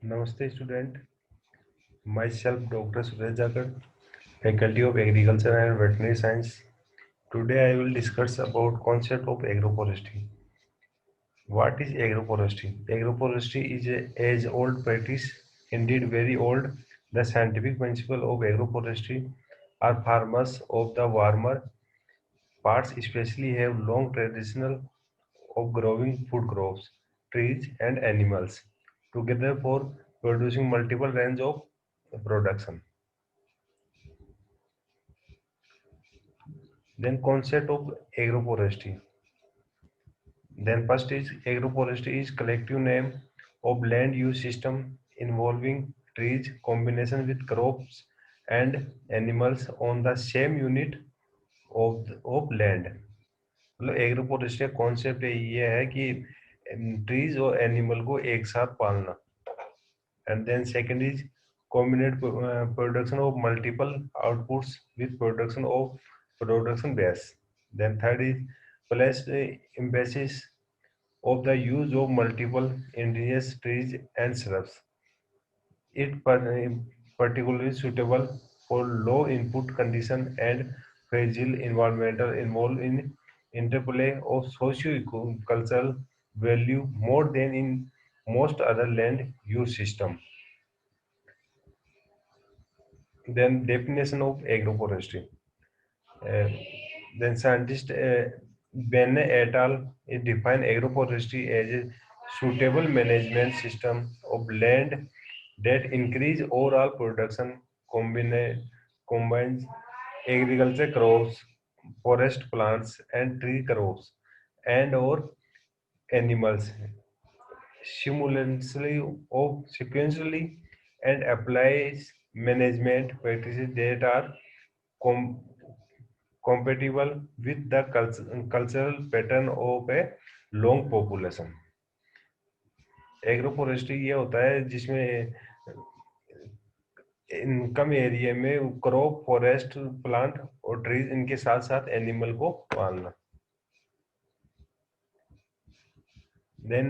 Namaste student, myself Dr. Suresh Jakar, Faculty of Agriculture and Veterinary Science. Today I will discuss about concept of agroforestry. What is agroforestry? Agroforestry is a age-old practice, indeed very old. The scientific principle of agroforestry are farmers of the warmer parts especially have long traditional of growing food crops, trees and animals together for producing multiple range of production. Then concept of agroforestry. Then first is agroforestry is collective name of land use system involving trees combination with crops and animals on the same unit of land. मतलब agroforestry concept ये है कि trees और animal को एक साथ पालना. And then second is combined production of multiple outputs with production of production base. Then third is placed emphasis of the use of multiple indigenous trees and shrubs. It particularly suitable for low input condition and fragile environmental involved in interplay of socio-cultural value more than in most other land use system. Then definition of agroforestry. Uh, then scientist Benne et al. Define agroforestry as a suitable management system of land that increase overall production, combines agriculture crops, forest plants, and tree crops, and or animals simultaneously or sequentially, and applies management practices that are com- compatible with the cultural pattern of a long population. Agroforestry ये होता है जिसमें income area में crop forest plant और trees इनके साथ साथ animal को पालना. Then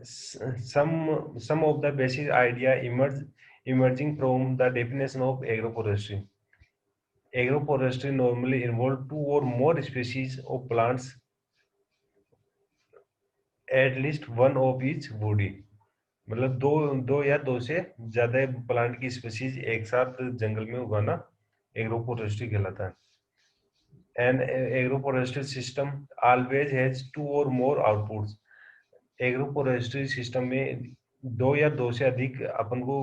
some of the basic idea emerging from the definition of agroforestry. Agroforestry normally involve two or more species of plants, at least one of each body. मतलब दो दो या दो से ज्यादा प्लांट की स्पीशीज एक साथ जंगल में उगाना एग्रोफोरेस्ट्री कहलाता है. An agroforestry system always has two or more outputs. Agroforestry system में दो या दो से अधिक अपन को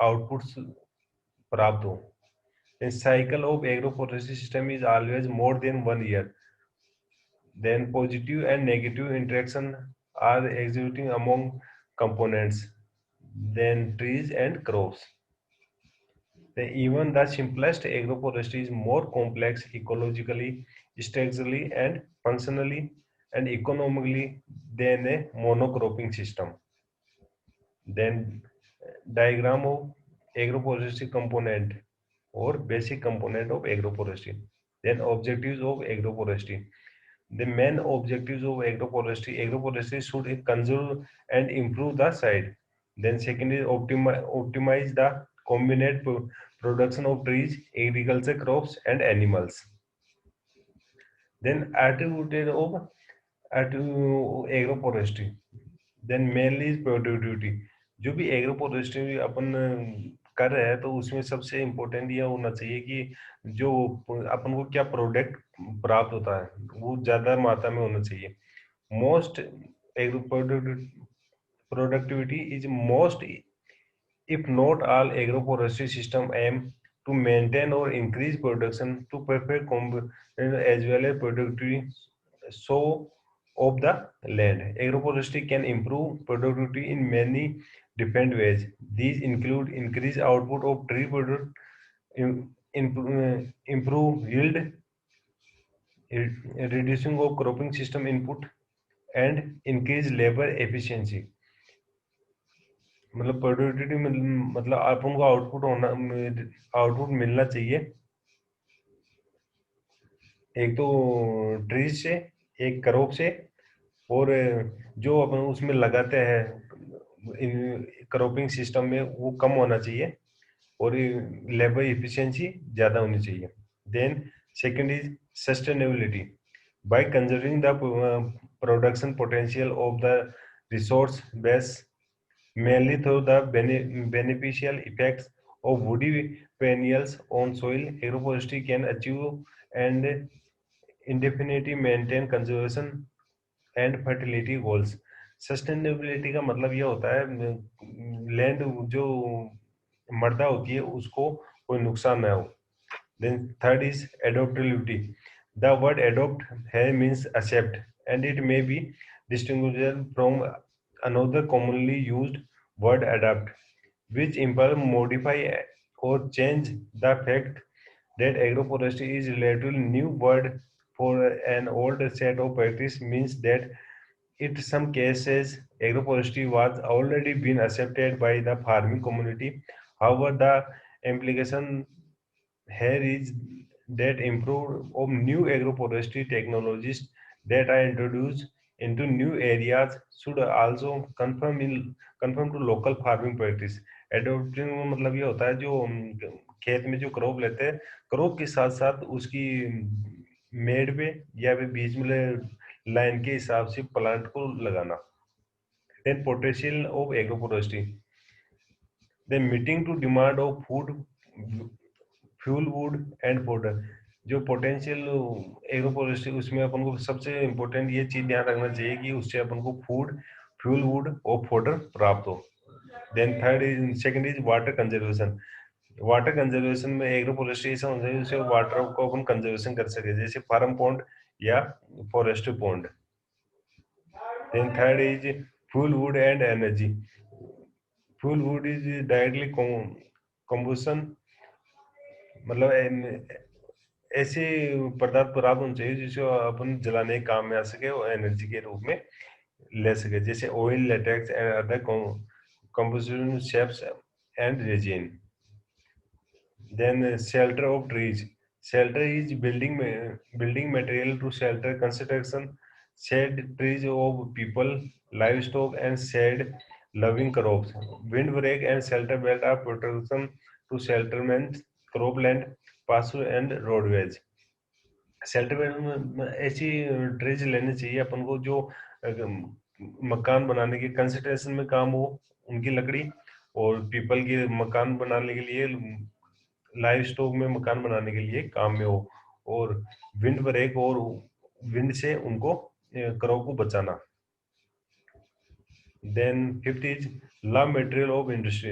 आउटपुट्स प्राप्त हो. The cycle of agroforestry system is always more than 1 year. Then positive and negative interaction are executing among components, then trees and crops. Even the simplest agroforestry is more complex ecologically, structurally, and functionally and economically than a monocropping system. Then diagram of agroforestry component or basic component of agroforestry. Then objectives of agroforestry. The main objectives of agroforestry should conserve and improve the site. Then second is optimize the combined production of trees, agriculture crops and animals. Then attributed of agroforestry. Then mainly is productivity. जो भी agroforestry अपन कर रहे हैं तो उसमें सबसे important ये होना चाहिए कि जो अपन को क्या प्रोडक्ट प्राप्त होता है वो ज्यादा मात्रा में होना चाहिए. Most agro productivity is most if not all agroforestry system aim to maintain or increase production to perfect as well as productivity so of the land. Agroforestry can improve productivity in many different ways. These include increased output of tree product, improve yield, reducing of cropping system input, and increase labor efficiency. मतलब productivity मतलब अपन को output मिलना चाहिए एक तो trees से, एक crop से, और जो अपन उसमें लगाते हैं क्रॉपिंग सिस्टम में वो कम होना चाहिए और लेबर इफिशिएंसी ज़्यादा होनी चाहिए। Then second is sustainability. By conserving the production potential of the resource base mainly through the beneficial effects of woody perennials on soil, agroforestry can achieve and indefinitely maintain conservation and fertility goals. Sustainability का मतलब ये होता है land जो मृदा होती है उसको कोई नुकसान ना हो। Then third is adoptability. The word adopt है means accept and it may be distinguishable from another commonly used word adapt, which imply modify or change. The fact that agroforestry is relatively new word for an old set of practice means that in some cases, agroforestry was already been accepted by the farming community. However, the implication here is that improved of new agroforestry technologies that are introduced into new areas should also conform to local farming practice. Adopting मतलब ये होता है जो खेत में जो crop लेते हैं, क्रॉप के साथ साथ उसकी मेड़ पे या फिर बीच में लाइन के हिसाब से प्लांट को लगाना। Then potential of agroforestry. Then meeting to demand of food, fuel, wood and fodder. जो पोटेंशियल एग्रोफोरेस्ट्री उसमें अपन को सबसे इम्पोर्टेंट ये चीज ध्यान रखना चाहिए कि उससे अपन को फूड, फ्यूल, वुड और फोडर प्राप्त हो। Then third is second is water conservation. Water conservation में एग्रोफोरेस्ट्री ऐसा होना चाहिए जिससे वाटर को अपन कंजर्वेशन कर सके, जैसे फार्म पॉन्ड या forest pond. Then third is fuel, wood and energy. Fuel wood is directly combustion, मतलब ऐसे पदार्थ प्राप्त होने चाहिए जिसको अपन जलाने के काम में आ सके और एनर्जी के रूप में ले सके, जैसे oil, latex and other composition shapes and resin. Then shelter of trees. Shelter is building material to shelter construction shade trees of people, livestock and shade loving crops. Windbreak and shelter belt are protection to settlements, cropland, pasture and roadways. Shelter belt में ऐसी trees लेनी चाहिए अपन को जो मकान बनाने के construction में काम हो, उनकी लकड़ी, और पीपल के मकान बनाने के लिए, लाइव स्टॉक में मकान बनाने के लिए काम में हो, और विंड ब्रेक और विंड से उनको क्रॉप को बचाना। Then fifth is raw material of industry.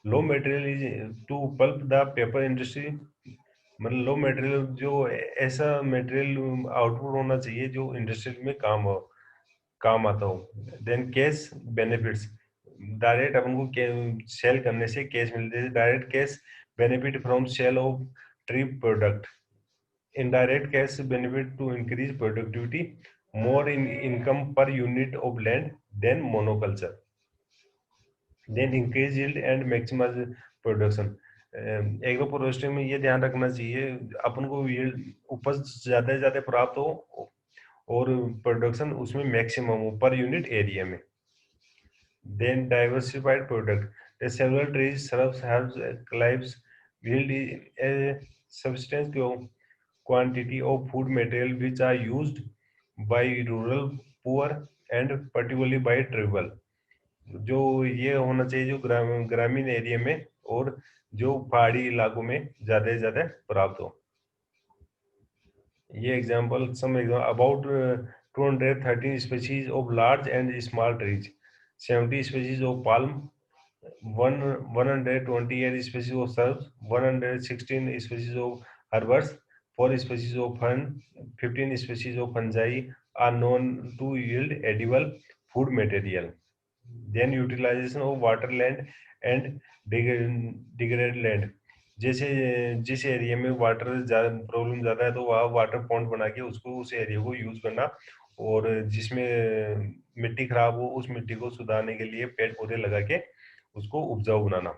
Raw material is to pulp the paper industry. मतलब लो मटेरियल जो ऐसा मटेरियल आउटपुट होना चाहिए जो इंडस्ट्री में काम आता हो। Then cash benefits. डायरेक्ट अपन को सेल करने से कैश मिलते हैं, direct cash benefit from sale of tree product. Indirect cash benefit to increase productivity, more in income per unit of land than monoculture. Then increase yield and maximize production. Agro forestry में ये ध्यान रखना चाहिए अपन को yield उपज ज्यादा से ज्यादा प्राप्त हो और प्रोडक्शन उसमें मैक्सिमम हो पर यूनिट एरिया में। Then diversified product. The several trees, shrubs, herbs, climbs yield a substantial quantity of food material which are used by rural poor and particularly by tribal. जो ये होना चाहिए जो ग्रामीण area में और जो पहाड़ी इलाकों में ज्यादा से ज्यादा प्राप्त हो। ये example some about 213 species of large and small trees, 70 species of palm, 128 species of shrubs, 116 species of herbs, 4 species of fern, 15 species of fungi are known to yield edible food material. Then utilization of water, land and degraded land. जैसे जिस area में water ज़्यादा problem ज़्यादा है तो वहाँ water pond बना के उसको उस एरिया को यूज करना, और जिसमें मिट्टी खराब हो उस मिट्टी को सुधारने के लिए पेड़ पौधे लगा के उसको उपजाऊ बनाना।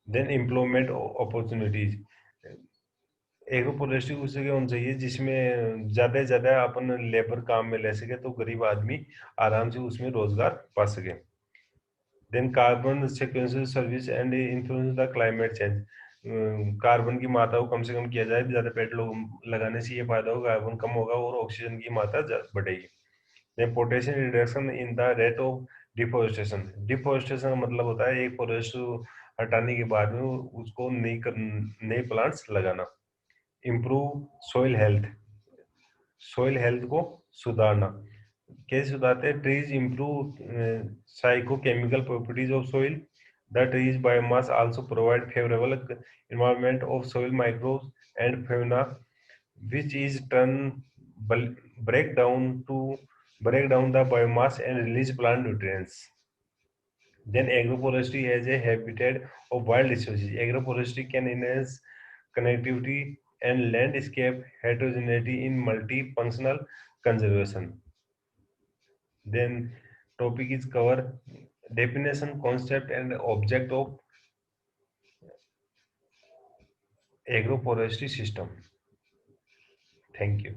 Then employment opportunities. Agro forestry उस जगह होना चाहिए जिसमें ज़्यादा से ज़्यादा अपन लेबर काम में ले सके तो गरीब आदमी आराम से उसमें रोजगार पा सके। Then carbon sequential service and influence the climate change. Carbon की मात्रा को कम से कम किया जाए, ज्यादा पेड़ लोग लगाने से ये फायदा होगा, कार्बन कम होगा और ऑक्सीजन की मात्रा बढ़ेगी। Then potassium reduction in the rate of deforestation. Deforestation का मतलब होता है एक फॉरेस्ट हटाने के बाद में उसको नए प्लांट्स लगाना। Improve soil health. Soil health को सुधारना। कैसे सुधारते हैं? Trees improve physicochemical properties of soil. The trees biomass also provide favourable environment of soil microbes and fauna, which is turn break down to break down the biomass and release plant nutrients. Then agroforestry as a habitat of wild species. Agroforestry can enhance connectivity and landscape heterogeneity in multifunctional conservation. Then topic is cover definition, concept and object of agroforestry system. Thank you.